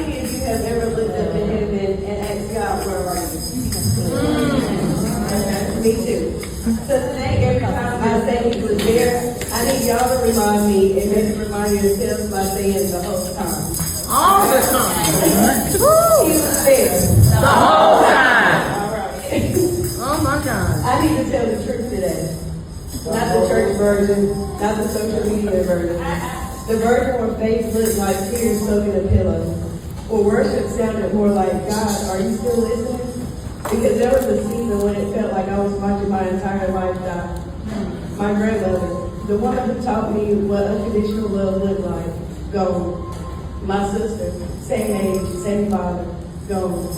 many of you have ever looked up in heaven and asked God, where are you? Me too. So today, every time I say he was there, I need y'all to remind me and maybe remind yourselves by saying the whole time. All the time. He was there. The whole time. All right. Oh my God. I need to tell the truth today. Not the church version, not the social media version. The version where faith looked like tears soaking a pillow. Where worship sounded more like, God, are you still listening? Because there was a season when it felt like I was watching my entire life die. My grandmother, the woman who taught me what unconditional love looked like, gone. My sister, same age, same father, gone.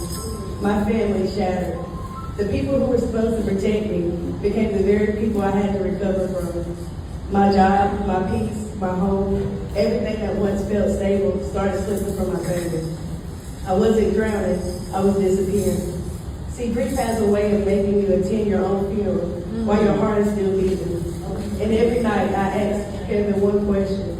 My family shattered. The people who were supposed to protect me became the very people I had to recover from. My job, my peace, my home, everything that once felt stable started slipping from my fingers. I wasn't drowning, I was disappearing. See, grief has a way of making you attend your own funeral while your heart is still beating. And every night I asked Kevin one question: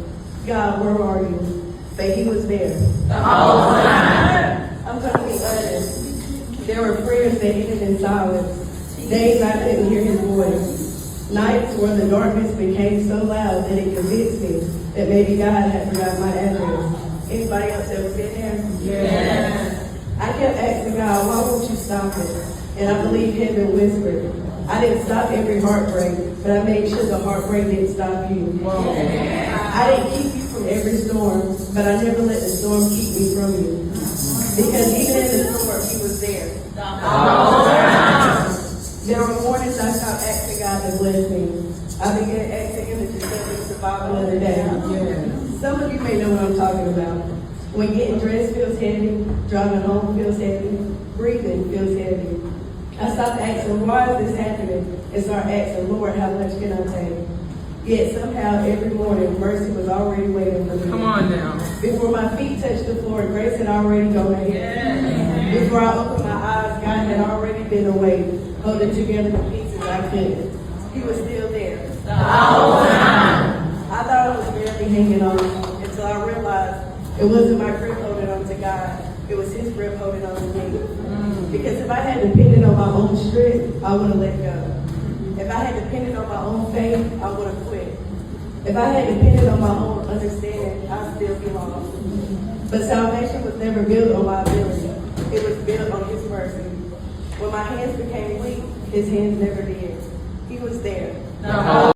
God, where are you? But he was there. The whole time. I'm going to be honest. There were prayers that ended in silence. Days I couldn't hear his voice. Nights where the darkness became so loud that it convinced me that maybe God had forgotten my address. Anybody else ever been there? Yeah. I kept asking God, why won't you stop it? And I believe heaven whispered. I didn't stop every heartbreak, but I made sure the heartbreak didn't stop you. I didn't keep you from every storm, but I never let the storm keep me from you. Because even in the storm, he was there. There were mornings I stopped asking God to bless me. I began asking him to just let me survive another day. Some of you may know what I'm talking about. When getting dressed feels heavy, driving home feels heavy, breathing feels heavy. I stopped asking, why is this happening? And started asking, Lord, how much can I take? Yet somehow every morning, mercy was already waiting for me. Come on now. Before my feet touched the floor, grace had already gone ahead. Before I opened my eyes, God had already been away, holding together the pieces I couldn't. He was still there. The whole time. I thought I was barely hanging on until I realized it wasn't my grip holding on to God. It was his grip holding on to me. Because if I had depended on my own strength, I would have let go. If I had depended on my own faith, I would have quit. If I had depended on my own understanding, I'd still be lost. But salvation was never built on my ability. It was built on his mercy. When my hands became weak, his hands never did. He was there.